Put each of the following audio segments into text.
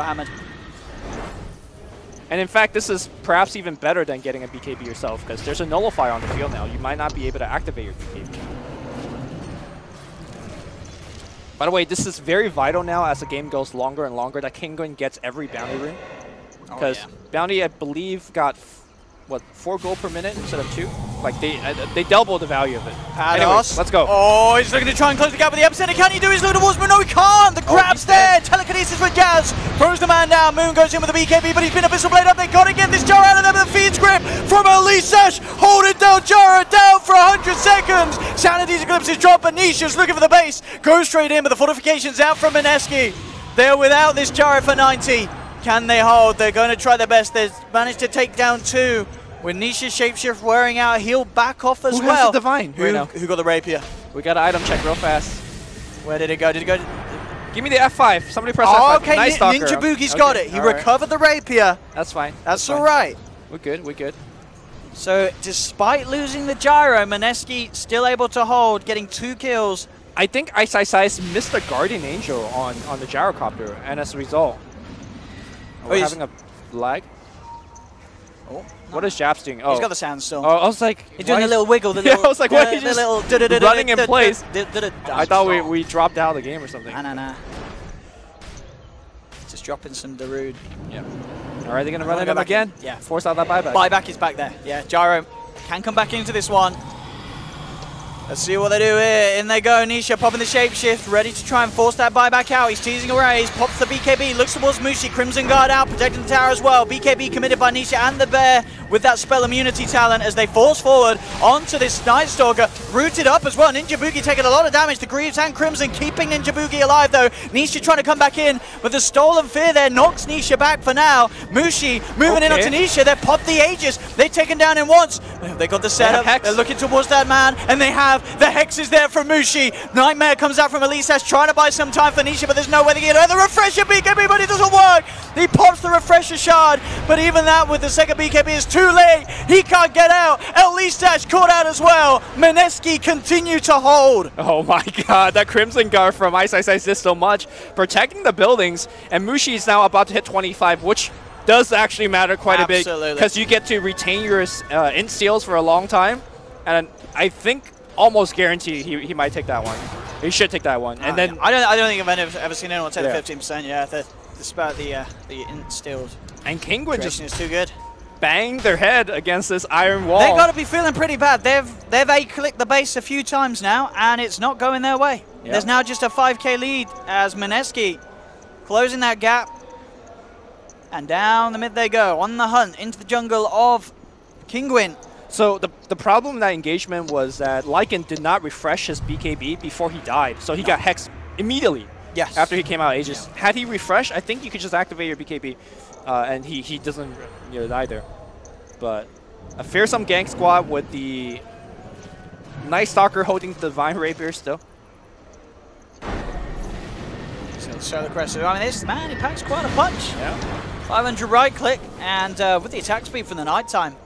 hammered. And in fact, this is perhaps even better than getting a BKB yourself, because there's a nullifier on the field now. You might not be able to activate your BKB. By the way, this is very vital now as the game goes longer and longer that Kinguin gets every bounty rune. Because bounty, I believe, got what, 4 gold per minute instead of 2? Like they double the value of it. Anyways, let's go. Oh, he's looking to try and close the gap with the epicenter. Can he do his little walls? But no, he can't. The grab's there. Telekinesis with Jazz. Throws the man down. Moon goes in with the BKB, but he's been Abyssal Blade up. They got to get this Jaro out of there with the Fiend's Grip from Elisash. Holding down Jaro down for 100 seconds. Sanity's Eclipse is dropped, but Nisha's looking for the base. Goes straight in, but the fortification's out from Mineski. They're without this Jaro for 90. Can they hold? They're going to try their best. They've managed to take down 2. With Nisha's Shapeshift wearing out, he'll back off as well. Who has the Divine right now? Who got the Rapier? We got an item check real fast. Where did it go? Did it go? Give me the F5. Somebody press F5. Okay, nice Ninja Boogie's got it. He recovered the Rapier. That's fine. That's all right. We're good. We're good. So, despite losing the Gyro, Mineski still able to hold, getting 2 kills. I think Ice missed the Guardian Angel on the Gyrocopter, and as a result, we're having a lag. Oh. What is Japs doing? Oh, he's got the sound still. Oh, I was like, he's doing a little wiggle. Yeah, I was like, why is he just running in place? I thought we dropped out of the game or something. Nah. Just dropping some Darude. Yeah. All right, they're gonna run at him again. Yeah. Force out that buyback. Buyback is back there. Yeah, Gyro can come back into this one. Let's see what they do here. In they go. Nisha popping the Shapeshift, ready to try and force that buyback out. He's teasing a raise, pops the BKB, looks towards Mushi. Crimson Guard out, protecting the tower as well. BKB committed by Nisha and the Bear with that spell immunity talent as they force forward onto this Night Stalker. Rooted up as well. Ninja Boogie taking a lot of damage. The Greaves and Crimson keeping Ninja Boogie alive though. Nisha trying to come back in, but the Stolen Fear there knocks Nisha back for now. Mushi moving in onto Nisha. They popped the Aegis. They've taken down in once. They got the setup. They're looking towards that man, and they have the Hexes there from Mushi. Nightmare comes out from Elisash, trying to buy some time for Nisha, but there's no way to get her. The Refresher BKB, but it doesn't work. He pops the Refresher shard, but even that with the second BKB is too late. He can't get out. Elisash caught out as well. Mineski continue to hold. Oh my god, that Crimson Guard from Ice did so much, protecting the buildings, and Mushi is now about to hit 25, which does actually matter quite a bit, because you get to retain your int steals for a long time, and I think almost guaranteed he might take that one. He should take that one. And then I don't think I've ever seen anyone take the 15%. Yeah, despite the int steals. And Kinguin just is too good. Banged their head against this iron wall. They got to be feeling pretty bad. They've A-clicked the base a few times now, and it's not going their way. Yep. There's now just a 5k lead as Mineski closing that gap. And down the mid they go, on the hunt into the jungle of Kinguin. So the problem in that engagement was that Lycan did not refresh his BKB before he died, so he got hexed immediately. Yes. After he came out of Aegis. Yeah. Had he refreshed, I think you could just activate your BKB, and he doesn't die there. But a fearsome gank squad with the Night Stalker holding the Divine Rapier still. So show the crest. I mean, this man, he packs quite a punch. Yeah. 500 right click, and with the attack speed from the nighttime.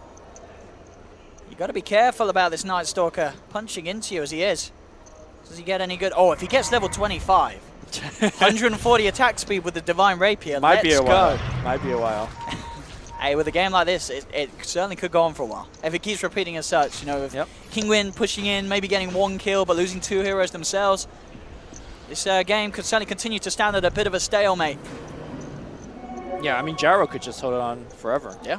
You got to be careful about this Night Stalker punching into you as he is. Does he get any good? Oh, if he gets level 25, 140 attack speed with the Divine Rapier. Might be a while. Might be a while. Hey, with a game like this, it certainly could go on for a while. If it keeps repeating as such, you know, with Kinguin pushing in, maybe getting 1 kill, but losing 2 heroes themselves, this game could certainly continue to stand at a bit of a stalemate. Yeah, I mean, Gyro could just hold it on forever. Yeah.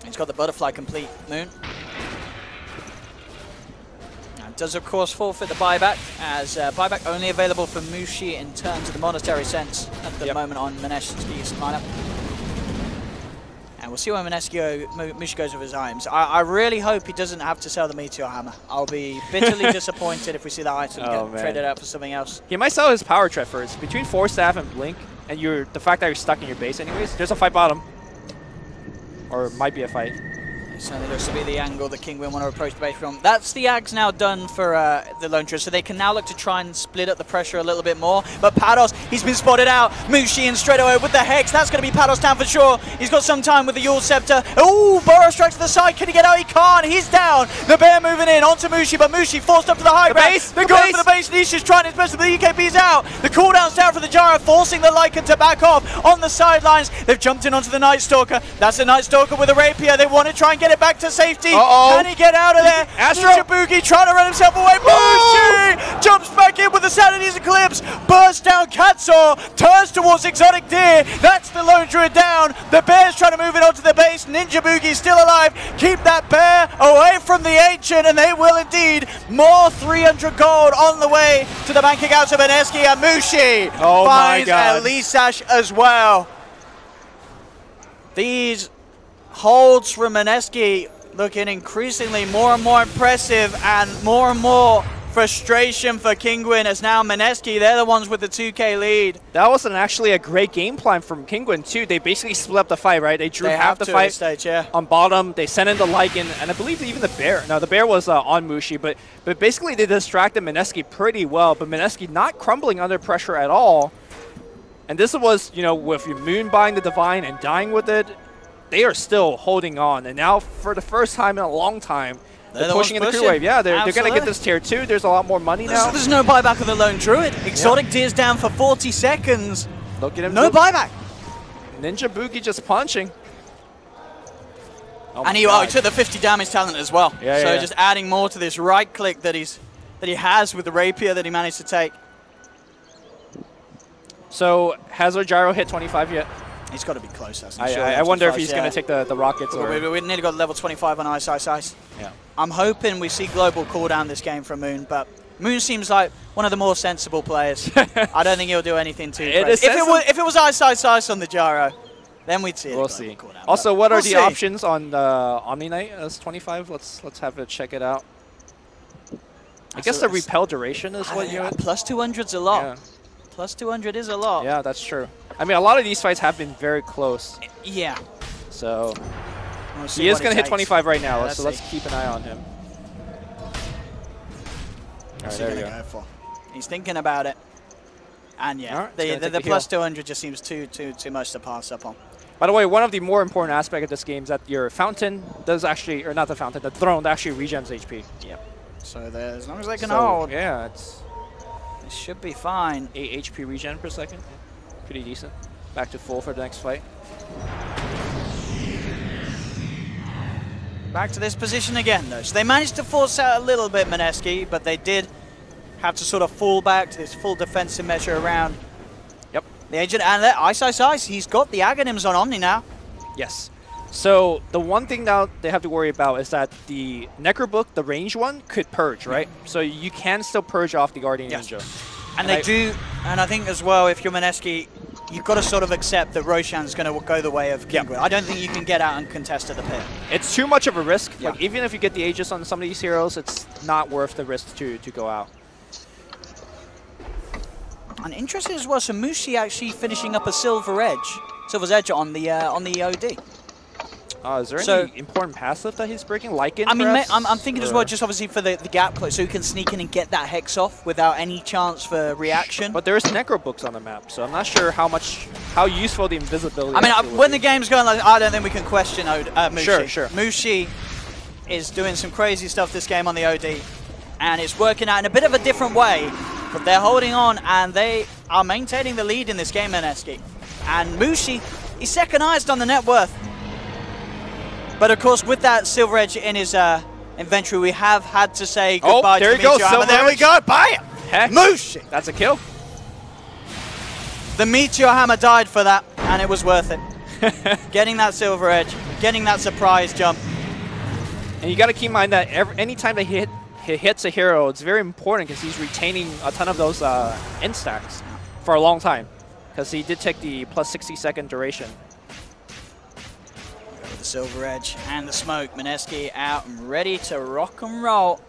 He's got the butterfly complete, Moon. And does, of course, forfeit the buyback, as buyback only available for Mushi in terms of the monetary sense at the moment on Mineski's lineup. And we'll see where Mushi goes with his items. I really hope he doesn't have to sell the Meteor Hammer. I'll be bitterly disappointed if we see that item get traded out for something else. He might sell his Power Tread first. Between Force Staff and Blink, and the fact that you're stuck in your base anyways, there's a fight bottom. Or might be a fight. Certainly looks to be the angle that Kinguin want to approach the base from. That's the Ags now done for the Lone Druid, so they can now look to try and split up the pressure a little bit more. But Pados, he's been spotted out. Mushi in straight away with the Hex. That's going to be Pados down for sure. He's got some time with the Yule Scepter. Oh, Burrow strikes to the side. Can he get out? He can't. He's down. The Bear moving in onto Mushi, but Mushi forced up to the high ground. They're going for the base. Nisha's trying his best, but the EKB's out. The cooldown's down for the Gyro, forcing the Lycan to back off on the sidelines. They've jumped in onto the Night Stalker. That's the Night Stalker with a Rapier. They want to try and get it back to safety. Can he get out of there? Ninja Boogie trying to run himself away. Mushi jumps back in with the Sanity's Eclipse. Bursts down Katsaw. Turns towards Exotic Deer. That's the Lone Druid down. The Bear's trying to move it onto the base. Ninja Boogie's still alive. Keep that Bear away from the Ancient, and they will indeed. More 300 gold on the way to the bank account of Mineski, and Mushi finds Elisash as well. These holds from Mineski looking increasingly more and more impressive, and more frustration for Kinguin as now Mineski, they're the ones with the 2K lead. That wasn't actually a great game plan from Kinguin too. They basically split up the fight, right? They drew half the fight stage, on bottom. They sent in the Lycan, and I believe even the Bear. No, the Bear was on Mushi, but basically they distracted Mineski pretty well, but Mineski not crumbling under pressure at all. And this was, you know, with Moon buying the Divine and dying with it, they are still holding on. And now for the first time in a long time, they're pushing in the crew wave. Yeah, they're going to get this tier 2. There's a lot more money now. There's no buyback of the Lone Druid. Exotic Deer's down for 40 seconds. Look at him. No buyback. Ninja Boogie just punching. Oh, and he took the 50 damage talent as well. So just adding more to this right click that he has with the Rapier that he managed to take. So has our Gyro hit 25 yet? He's got to be close. I wonder if he's going to take the rockets. We nearly got level 25 on Ice. Yeah. I'm hoping we see global cooldown this game from Moon, but Moon seems like one of the more sensible players. I don't think he'll do anything too crazy. If it was Ice on the Gyro, then we'd see it. We'll see. Cooldown, also, what are the options on the Omni Knight as 25? Let's have it check it out. I guess the repel duration is what you. Plus 200's a lot. Yeah. Plus 200 is a lot. Yeah, that's true. I mean, a lot of these fights have been very close. Yeah. So he is going to hit 25 right now, so let's keep an eye on him. All right, there you go. He's thinking about it. And yeah, the plus 200 just seems too much to pass up on. By the way, one of the more important aspects of this game is that your fountain does actually, or not the fountain, the throne actually regens HP. Yep. So as long as they can hold. Yeah, it should be fine. 8 HP regen per second. Pretty decent. Back to full for the next fight. Back to this position again, though. So they managed to force out a little bit, Mineski, but they did have to sort of fall back to this full defensive measure around. Yep. The Agent and Ice. He's got the Aghanims on Omni now. Yes. So the one thing now they have to worry about is that the Necrobook, the range one, could purge, right? So you can still purge off the Guardian Ninja. And they do, and I think as well, if you're Mineski, you've got to sort of accept that Roshan's going to go the way of Kinguin. I don't think you can get out and contest at the pit. It's too much of a risk. Like, even if you get the Aegis on some of these heroes, it's not worth the risk to go out. And interesting as well, so Mushi actually finishing up a Silver's Edge on the OD. Is there any important passive that he's breaking? Lycan, I mean, I'm thinking as well, just obviously for the gap close, so he can sneak in and get that Hex off without any chance for reaction. But there's Necrobooks on the map, so I'm not sure how useful the invisibility. I mean, when the game's going like, I don't think we can question Mushi. Sure. Mushi is doing some crazy stuff this game on the OD, and it's working out in a bit of a different way, but they're holding on, and they are maintaining the lead in this game, Mineski. And Mushi, he's second highest on the net worth. But of course, with that Silver Edge in his inventory, we have had to say goodbye to Meteor Hammer. There we go, buy it! Heck, Mushi! That's a kill. The Meteor Hammer died for that, and it was worth it. Getting that Silver Edge, getting that surprise jump. And you got to keep in mind that anytime that he hits a hero, it's very important because he's retaining a ton of those instacks for a long time. Because he did take the plus 60-second duration. The Silver Edge and the smoke. Mineski out and ready to rock and roll.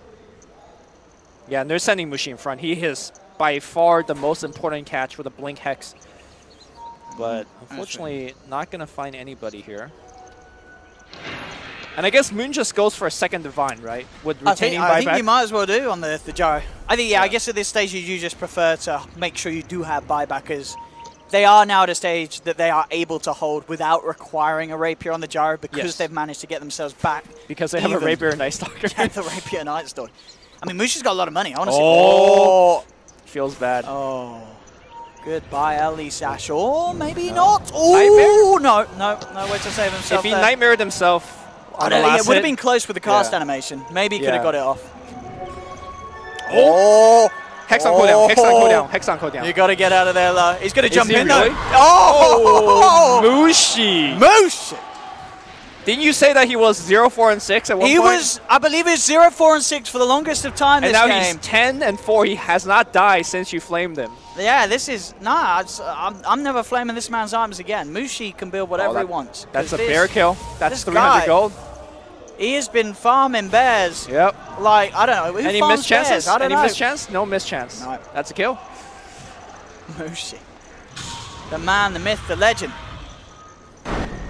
Yeah, and they're sending Mushi in front. He is by far the most important catch with a Blink Hex. But unfortunately, not going to find anybody here. And I guess Moon just goes for a second Divine, right? With retaining buyback. I think you might as well do on the gyro. I think, yeah, I guess at this stage you just prefer to make sure you do have buyback, as they are now at a stage that they are able to hold without requiring a Rapier on the gyro, because they've managed to get themselves back. Because they have a Rapier and Night Stalker. Yeah, the Rapier and Night Stalker. I mean, Mushi's got a lot of money, honestly. Oh! Feels bad. Oh. Goodbye, Elise Ash. Or maybe not. Oh, no way to save himself. If he Nightmared himself, it would have been close with the cast animation. Maybe he could have got it off. Oh! Hex on cooldown, Hex on cooldown, Hex on cooldown. You got to get out of there, low. He's going to jump in, really? though. Oh! Mushi! Mushi! Didn't you say that he was 0-4 and 6 at one point? He was, I believe, it's 0-4 and 6 for the longest of time this game. And now he's 10 and 4. He has not died since you flamed him. Yeah, this is, I'm never flaming this man's arms again. Mushi can build whatever he wants. That's a bear kill. That's 300 gold. He has been farming bears. Yep. Like, I don't know. Any missed chances? I don't know. Any missed chance? No missed chance. No. That's a kill. Mushi. The man, the myth, the legend.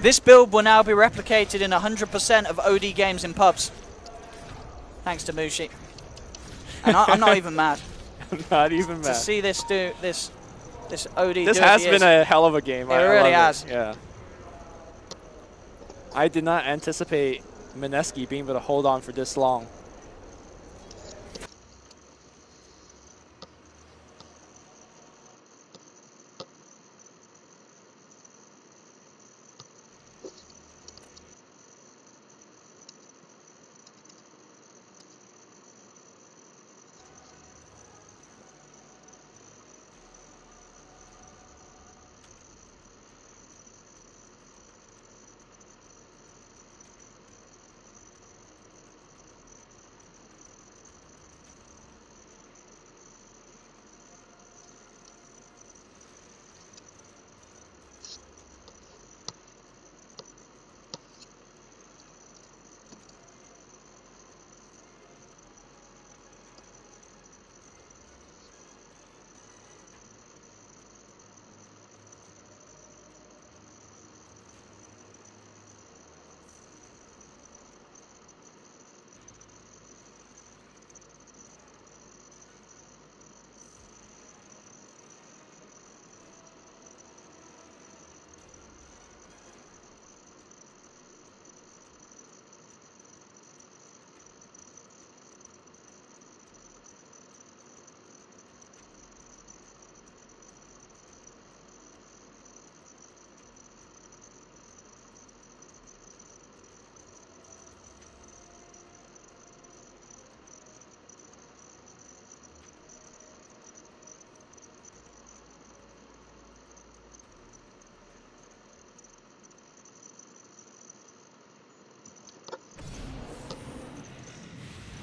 This build will now be replicated in 100% of OD games in pubs. Thanks to Mushi. And I'm not even mad. I'm not even mad. To see this OD. This has been a hell of a game. It really has. Yeah. I did not anticipate Mineski being able to hold on for this long.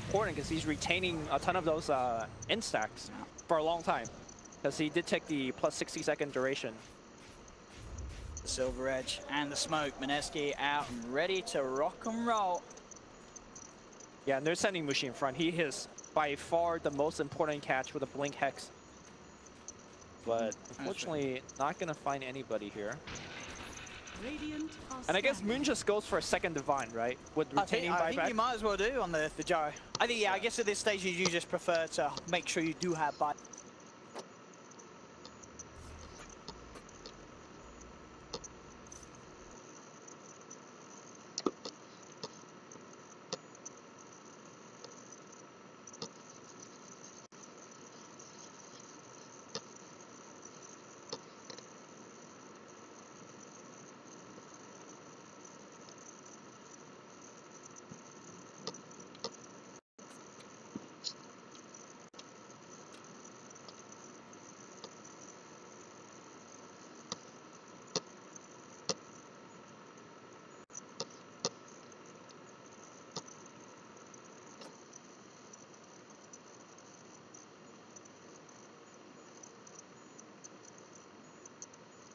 Important because he's retaining a ton of those instacks for a long time, because he did take the plus 60-second duration. The Silver Edge and the smoke. Mineski out and ready to rock and roll. Yeah, and they're sending Mushi in front. He is by far the most important catch with a Blink Hex. But unfortunately, not going to find anybody here. And I guess Moon just goes for a second Divine, right? With retaining buyback. I think you might as well do on the gyro. I think, yeah, I guess at this stage you just prefer to make sure you do have buyback.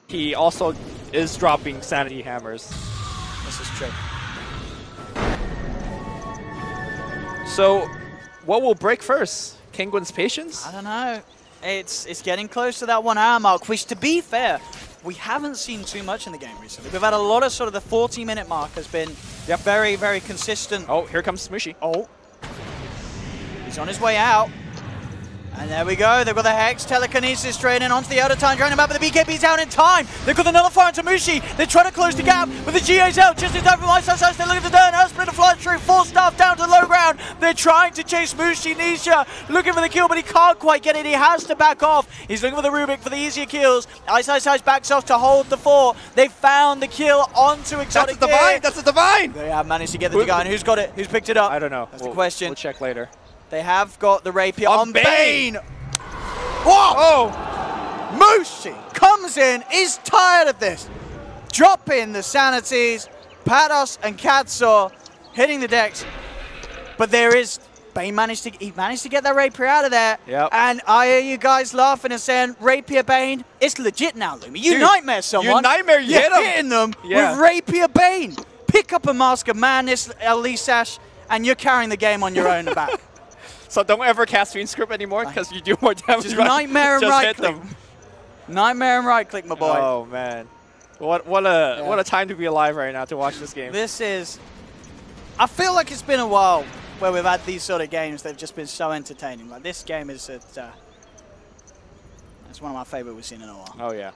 He also is dropping Sanity Hammers. This is true. So, what will break first? Kingwin's patience? I don't know. It's getting close to that 1 hour mark, which, to be fair, we haven't seen too much in the game recently. We've had a lot of sort of the 40-minute mark has been very, very consistent. Oh, here comes Smooshy. Oh. He's on his way out. And there we go. They've got the Hex telekinesis straight in onto the outer time, draining him out, but the BKB's out in time. They've got the nullifier into Mushi. They're trying to close the gap with the GA's out. Just in time for i-eague. They're looking to turn. Earthsplitter flies through. 4 staff down to the low ground. They're trying to chase Mushi. Nisha looking for the kill, but he can't quite get it. He has to back off. He's looking for the Rubik for the easier kills. i-eague backs off to hold the 4. They found the kill onto Exotic. That's a Divine. That's a Divine. They have managed to get the Divine. Who's got it? Who's picked it up? I don't know. That's the question. We'll check later. They have got the Rapier on Bane. Whoa! Oh! Mushi comes in, is tired of this. Dropping the Sanities, Pados and Katsaw hitting the decks. But there is, Bane managed to get that Rapier out of there. Yep. And I hear you guys laughing and saying, Rapier Bane, it's legit now, Lumi. You nightmare someone. You nightmare, you hit him. Hitting them with Rapier Bane. Pick up a Mask of Madness, Elisash, and you're carrying the game on your own back. So don't ever cast Fiend Script anymore because you do more damage. Just nightmare and right click. Nightmare and right click, my boy. Oh man, what a time to be alive right now to watch this game. This is. I feel like it's been a while where we've had these sort of games that've just been so entertaining. Like this game is it's one of my favorite we've seen in a while. Oh yeah,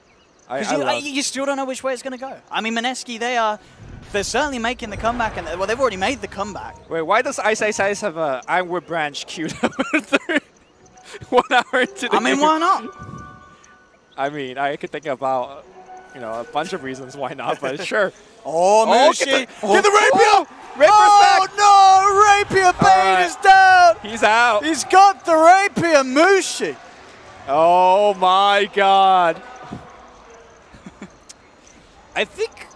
you still don't know which way it's going to go. I mean, Mineski, they're certainly making the comeback, and well, they've already made the comeback. Wait, why does i-eague have a Ironwood branch queued up 1 hour into the game? I mean, why not? I mean, I could think about, a bunch of reasons why not, but sure. Oh, Mushi. Get the Rapier! Rapier's back! Oh, no! Rapier Bane is down! He's out. He's got the Rapier, Mushi. Oh, my God. I think...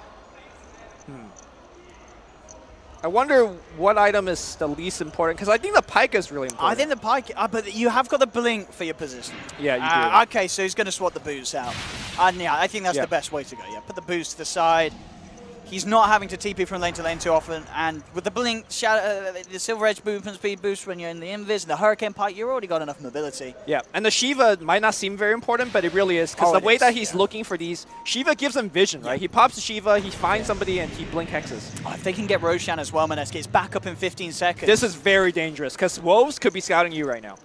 I wonder what item is the least important, because I think the Pike is really important. I think the Pike, but you have got the Blink for your position. Yeah, you do. Okay, so he's going to swap the boots out. Yeah, I think that's the best way to go. Yeah, put the boots to the side. He's not having to TP from lane to lane too often, and with the Blink, the Silver Edge movement speed boost when you're in the Invis, and the Hurricane Pike, you've already got enough mobility. Yeah, and the Shiva might not seem very important, but it really is, because the way that he's looking for these, Shiva gives him vision, right? He pops the Shiva, he finds somebody, and he Blink hexes. Oh, if they can get Roshan as well, Mineski, it's back up in 15 seconds. This is very dangerous, because Wolves could be scouting you right now,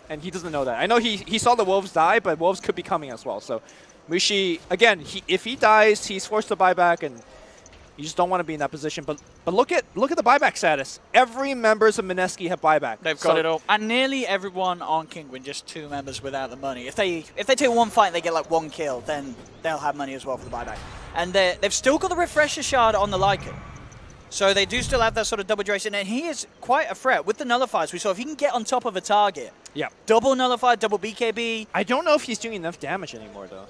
and he doesn't know that. I know he saw the Wolves die, but Wolves could be coming as well. So Mushi, again, if he dies, he's forced to buy back, and you just don't want to be in that position. But look at the buyback status. Every members of Mineski have buyback. They've got it all. And nearly everyone on Kingwin, just 2 members without the money. If they take 1 fight and they get like 1 kill, then they'll have money as well for the buyback. And they've still got the Refresher Shard on the Lycan. So they do still have that sort of double duration, and he is quite a threat. With the nullifiers, we saw if he can get on top of a target, double nullifier, double BKB. I don't know if he's doing enough damage anymore, though.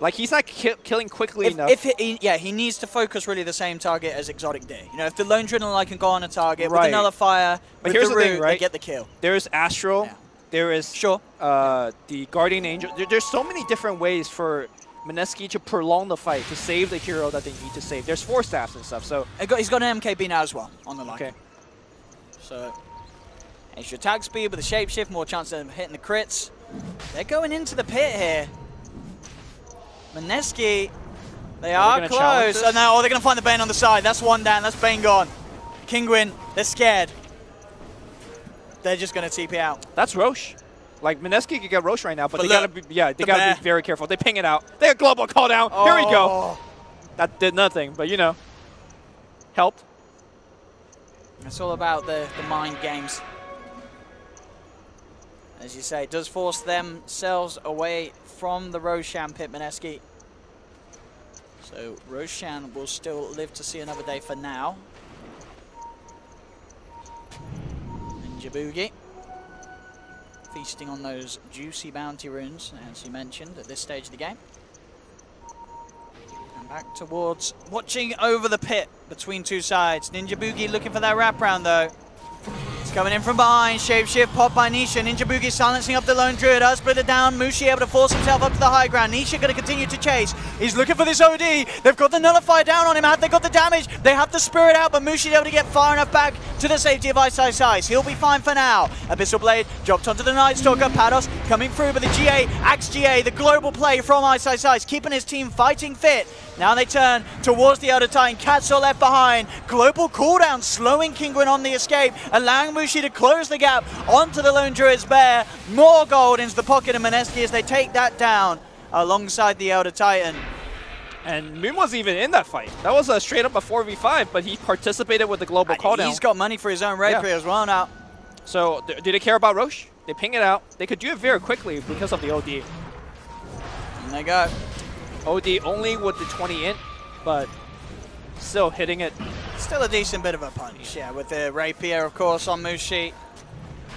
Like, he's not killing quickly enough. He needs to focus really the same target as Exotic D. If the Lone Adrenaline can go on a target with the nullifier, but here's the thing, right? They get the kill. There's Astral. Yeah. There is the Guardian Angel. There's so many different ways for Mineski to prolong the fight, to save the hero that they need to save. There's 4 staffs and stuff, so... He's got an MKB now as well on the line. Okay. So, extra attack speed with the Shapeshift, more chance of hitting the crits. They're going into the pit here. Mineski, they are close. And now, they're going to find the Bane on the side. That's 1 down. That's Bane gone. Kingwin, they're scared. They're just going to TP out. That's Roche. Like, Mineski could get Roche right now, but they got to be, they got to be very careful. They ping it out. They got global call down. Here we go. That did nothing, but helped. It's all about the mind games. As you say, it does force themselves away from the Roshan pit, Mineski. So Roshan will still live to see another day for now. And Jabugi feasting on those juicy bounty runes, as you mentioned, at this stage of the game. And back towards watching over the pit between 2 sides. Ninja Boogie looking for that wraparound though. It's coming in from behind. Shapeshift pop by Nisha. Ninja Boogie silencing up the lone druid. Split it down. Mushi able to force himself up to the high ground. Nisha going to continue to chase. He's looking for this OD. They've got the nullifier down on him. Had they got the damage? They have the spirit out, but Mushi able to get far enough back to the safety of Ice. He'll be fine for now. Abyssal Blade dropped onto the Night Stalker. Pados coming through, but the GA, Axe GA, the global play from Ice, keeping his team fighting fit. Now they turn towards the Elder Titan. Katsuo left behind. Global cooldown slowing Kinguin on the escape, allowing Mushi to close the gap onto the Lone Druid's Bear. More gold into the pocket of Mineski as they take that down alongside the Elder Titan. And Moon wasn't even in that fight. That was a straight up a 4v5, but he participated with the global cooldown. He's got money for his own rapier as well now. So, do they care about Roche? They ping it out. They could do it very quickly because of the OD. And they go. OD only with the 20 int, but still hitting it. Still a decent bit of a punch, yeah, with the rapier, of course, on Mushi.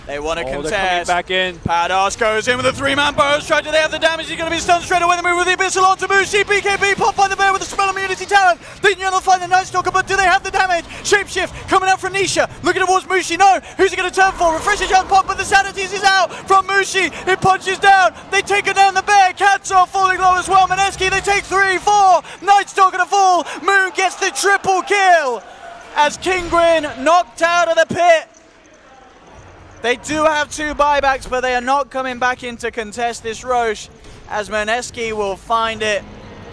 They want to contest. They're coming back in. Pados goes in with a 3-man burst. Try to they have the damage. He's going to be stunned straight away. The move with the Abyssal onto Mushi. BKB pop by the bear with the spell immunity talent. They nullify the Night Stalker, but do they have the damage? Shapeshift coming out from Nisha. Looking towards Mushi. No. Who's he going to turn for? Refresher jump pop, but the Sanities is out from Mushi. It punches down. They take it down the bear. Katsuo falling low as well. Mineski, they take 3, 4. Night Stalker to fall. Moon gets the triple kill as Kinguin knocked out of the pit. They do have 2 buybacks, but they are not coming back in to contest this Roche, as Mineski will find it.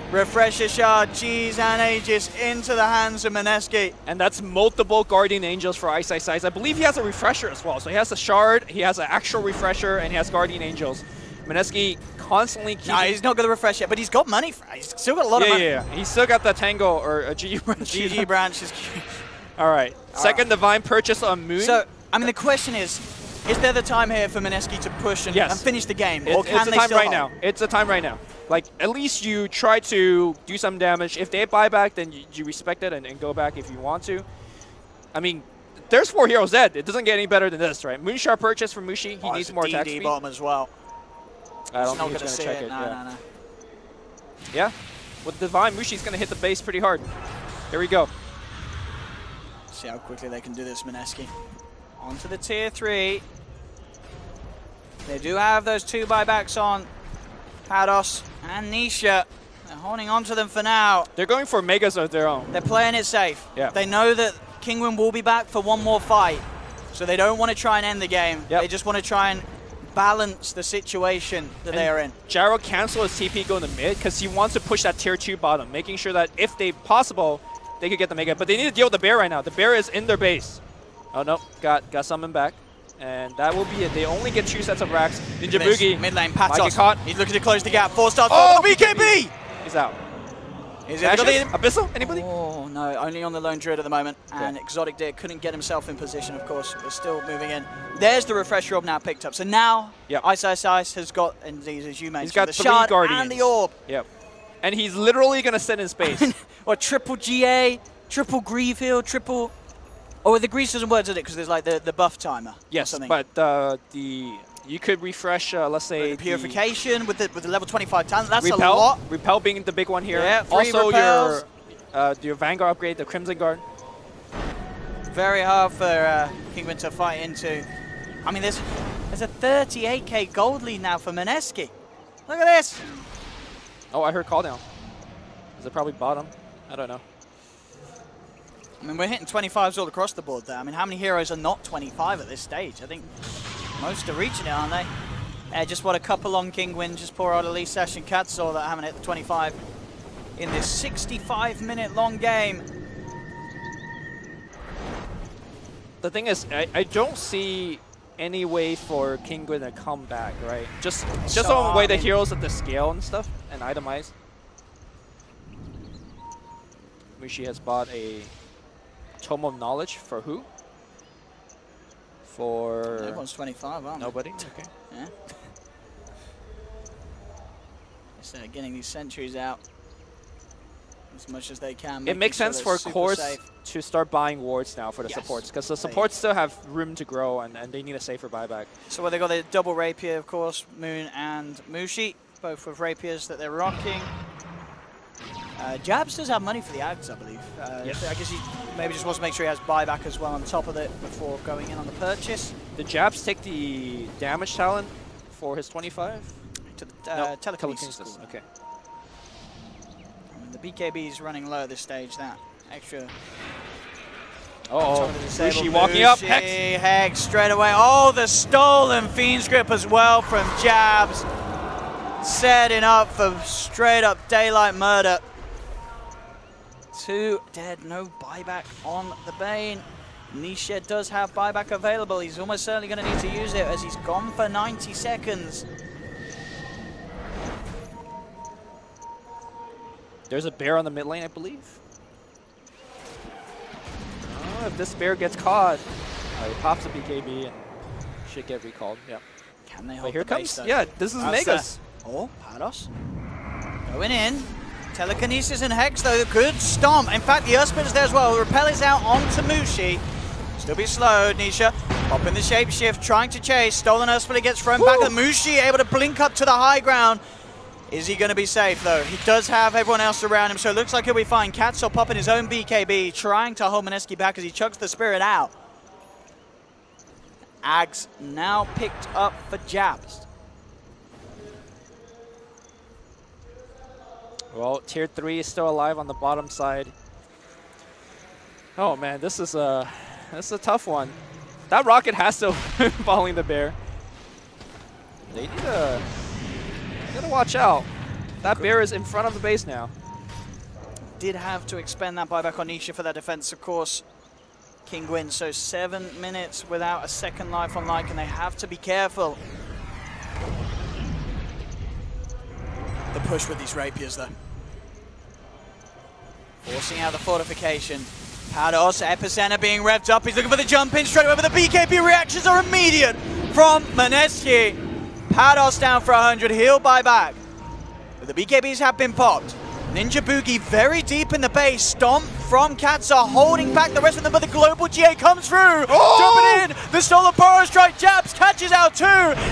Refresher Shard, G's and Aegis into the hands of Mineski. And that's multiple Guardian Angels for Ice. I believe he has a Refresher as well. So he has a Shard, he has an actual Refresher, and he has Guardian Angels. Mineski constantly keeping... No, he's not got the Refresher yet, but he's got money. He's still got a lot of money. Yeah, he's still got the Tango or a GG branch. GG branch is... All right, second Divine Purchase on Moon. So, I mean, the question is there the time here for Mineski to push and finish the game? Or can they still hold? Now. It's the time right now. Like, at least you try to do some damage. If they buy back, then you respect it and go back if you want to. I mean, there's 4 heroes dead. It doesn't get any better than this, right? Moonshard Purchase from Mushi. He needs more attack speed. bomb as well. I don't think he's going to check it. No. Yeah, with Divine, Mushi's going to hit the base pretty hard. Here we go. See how quickly they can do this, Mineski. Onto the tier 3. They do have those 2 buybacks on Pados and Nisha. They're holding on to them for now. They're going for megas of their own. They're playing it safe. Yeah. They know that Kinguin will be back for 1 more fight. So they don't want to try and end the game. They just want to try and balance the situation that they are in. Gyro cancel his TP going to mid because he wants to push that tier 2 bottom, making sure that if they possible, they could get the mega. But they need to deal with the bear right now. The bear is in their base. Oh no, got summoned back. And that will be it. They only get 2 sets of racks. Ninja Boogie. Mid lane, Patos. He's looking to close the gap. 4-star. Oh, BKB! He's out. Is it Abyssal? Anybody? Oh, no. Only on the Lone Druid at the moment. And Exotic Deer couldn't get himself in position, of course. But still moving in. There's the Refresher Orb now picked up. So now, Ice has got, and as you mentioned, he's got the 3 Shard Guardians. and the Orb. Yep. And he's literally going to sit in space. Or triple GA, triple Grieve Heal, triple... Oh, the Grease doesn't work, does it? Because there's like the buff timer. Yes, but you could refresh, let's say, the Purification with the level 25 talent. That's Repel, a lot. Repel being the big one here. Yeah, 3 also repels. your Vanguard upgrade, the Crimson Guard. Very hard for Kinguin to fight into. I mean, there's a 38k gold lead now for Mineski. Look at this. Oh, I heard call down. Is it probably bottom? I don't know. I mean, we're hitting 25s all across the board there. I mean, how many heroes are not 25 at this stage? I think most are reaching it, aren't they? Just what a couple on Kinguin. Just poor old Elise Sash and Katsuo that haven't hit the 25 in this 65-minute long game. The thing is, I don't see any way for Kinguin to come back, right? Just on the way the heroes at the scale and stuff and itemize. Mushi has bought a Tome of Knowledge for who? For... Everyone's 25, aren't they? Nobody? Okay. Yeah. Instead of getting these sentries out as much as they can. It makes sense for Course to start buying wards now for the supports, because the supports still have room to grow and they need a safer buyback. So they got the double rapier, of course, Moon and Mushi, both with rapiers that they're rocking. Jabs does have money for the Ags, I believe. Yes. I guess he maybe just wants to make sure he has buyback as well on top of it before going in on the purchase. Did Jabs take the damage talent for his 25? To the No, telekinesis. Okay. I mean, the BKB is running low at this stage. That extra. Oh, Mushi walking up. Hex straight away. Oh, the stolen Fiend's Grip as well from Jabs. Setting up for straight up daylight murder. 2 dead, no buyback on the Bane. Nisha does have buyback available. He's almost certainly going to need to use it as he's gone for 90 seconds. There's a bear on the mid lane, I believe. Oh, if this bear gets caught, he pops a BKB and should get recalled. Yeah. Can they hold here the comes. base, though? Yeah, this is Megas. Oh, Pados. Going in. Telekinesis and Hex, though. Good stomp. In fact, the Earthsplit is there as well. Repel is out onto Mushi. Still be slowed. Nisha popping the shapeshift, trying to chase. Stolen Earthsplit gets thrown back. And Mushi able to blink up to the high ground. Is he going to be safe, though? He does have everyone else around him, so it looks like he'll be fine. Katso popping his own BKB, trying to hold Mineski back as he chugs the Spirit out. Ags now picked up for Jabs. Well, tier 3 is still alive on the bottom side. Oh man, this is a tough one. That rocket has to following the bear. They need to gotta watch out. That bear is in front of the base now. Did have to expend that buyback on Nisha for that defense, of course. King wins, so 7 minutes without a second life on Lycan, and they have to be careful. The push with these rapiers, though. Forcing out the fortification. Pados, Epicenter being revved up. He's looking for the jump in straight away, but the BKB reactions are immediate from Mineski. Pados down for 100, he'll buy back. But the BKBs have been popped. Ninja Boogie very deep in the base. Stomp from Katsa holding back the rest of them, but the global GA comes through. Jumping in, the stolen Burrow Strike. Jabs catches out 2.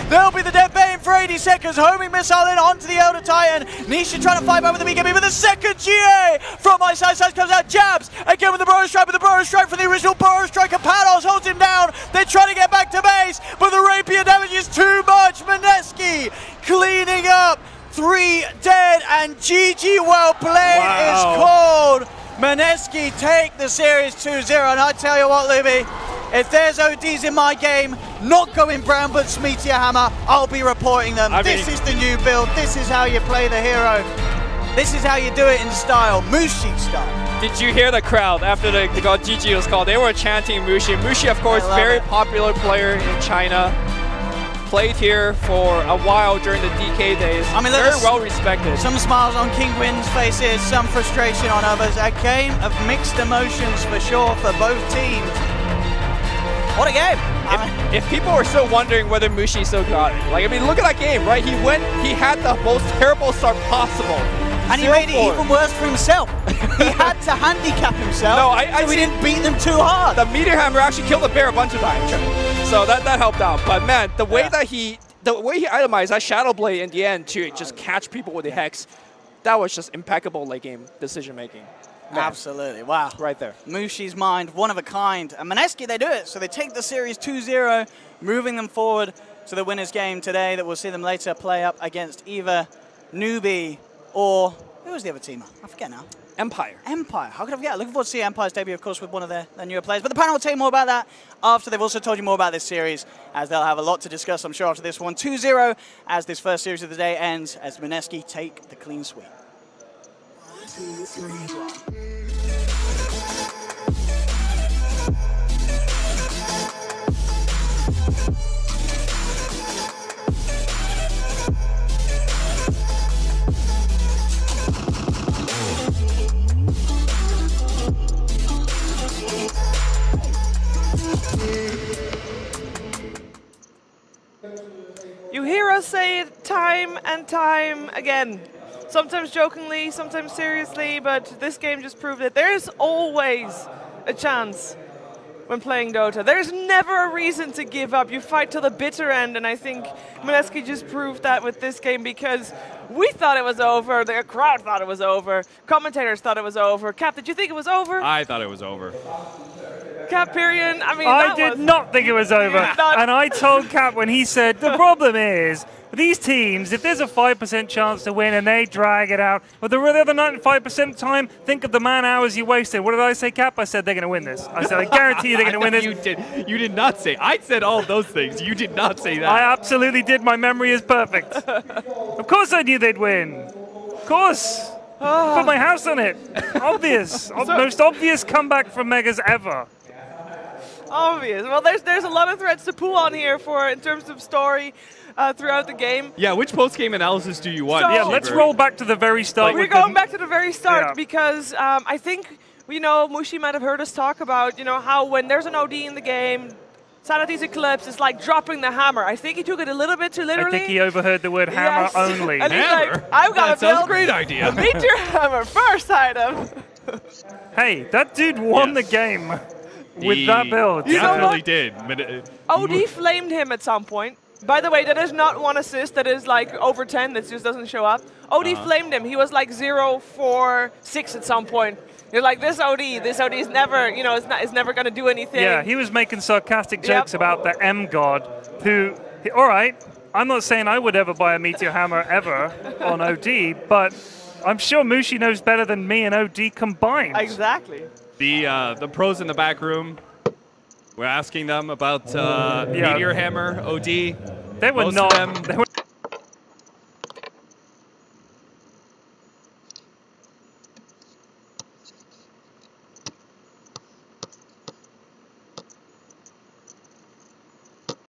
There'll be the dead Bane for 80 seconds. Homing missile in onto the Elder Titan. Nisha trying to fight back with the BKB, but the second GA from iSize comes out. Jabs again with the Burrow Strike, but the Burrow Strike from the original Burrow Strike. And Pados holds him down. They're trying to get back to base, but the rapier damage is too much. Mineski cleaning up. 3 dead, and GG well played is called. Mineski take the series 2-0, and I tell you what, Libby, if there's ODs in my game, not going brown but Meteor Hammer, I'll be reporting them. This is the new build, this is how you play the hero. This is how you do it in style, Mushi style. Did you hear the crowd after the GG was called? They were chanting Mushi. Mushi, of course, very popular player in China. Played here for a while during the DK days. I mean, very well respected. Some smiles on King Win's faces, some frustration on others. A game of mixed emotions for sure for both teams. What a game! If people were still wondering whether Mushi still got it, like, I mean, look at that game, right? He had the most terrible start possible. And he made it even worse for himself. He had to handicap himself, so he didn't beat them too hard. The Meteor Hammer actually killed the bear a bunch of times. So that helped out. But man, the way that he itemized that Shadow Blade in the end to just catch people with the Hex, that was just impeccable late game decision making. Man. Absolutely, wow. Right there. Mushi's mind, one of a kind. And Mineski, they do it. So they take the series 2-0, moving them forward to the winner's game today that we'll see them later play up against either Newbie or, who was the other teamer? I forget now. Empire. Empire. How could I forget? Looking forward to see Empire's debut, of course, with one of their newer players. But the panel will tell you more about that after they've also told you more about this series, as they'll have a lot to discuss, I'm sure, after this one. 2-0 as this first series of the day ends, as Mineski take the clean sweep. 1, 2, 3. You hear us say it time and time again. Sometimes jokingly, sometimes seriously, but this game just proved it. There's always a chance when playing Dota. There's never a reason to give up. You fight till the bitter end, and I think Mineski just proved that with this game because we thought it was over, the crowd thought it was over, commentators thought it was over. Cap, did you think it was over? I thought it was over. Cap Period, I mean, I did not think it was over. And I told Cap when he said, the problem is, these teams, if there's a 5% chance to win and they drag it out, but the other 95% of the time, think of the man hours you wasted. What did I say, Cap? I said they're going to win this. I said, I guarantee you they're going to win this. You did not say. I said all those things. You did not say that. I absolutely did. My memory is perfect. Of course I knew they'd win. Of course. Put my house on it. Obvious. Most obvious comeback from Megas ever. Obvious. Well, there's a lot of threads to pull on here for in terms of story throughout the game. Yeah, which post-game analysis do you want? So, yeah, let's roll back to the very start. We're going back to the very start because I think, Mushi might have heard us talk about, how when there's an OD in the game, Sanity's Eclipse is like dropping the hammer. I think he took it a little bit too literally. I think he overheard the word hammer only. And hammer? He's like, I've got to build a great idea. a meteor hammer first item. Hey, that dude won the game. With that build. You definitely did. OD flamed him at some point. By the way, that is not one assist. That is like over 10. That just doesn't show up. OD flamed him. He was like 0-4-6 at some point. You're like, this OD is never, is never going to do anything. Yeah, he was making sarcastic jokes about the M God, who, all right, I'm not saying I would ever buy a Meteor Hammer ever on OD, but I'm sure Mushi knows better than me and OD combined. Exactly. The pros in the back room, we're asking them about Meteor Hammer, OD. They were not.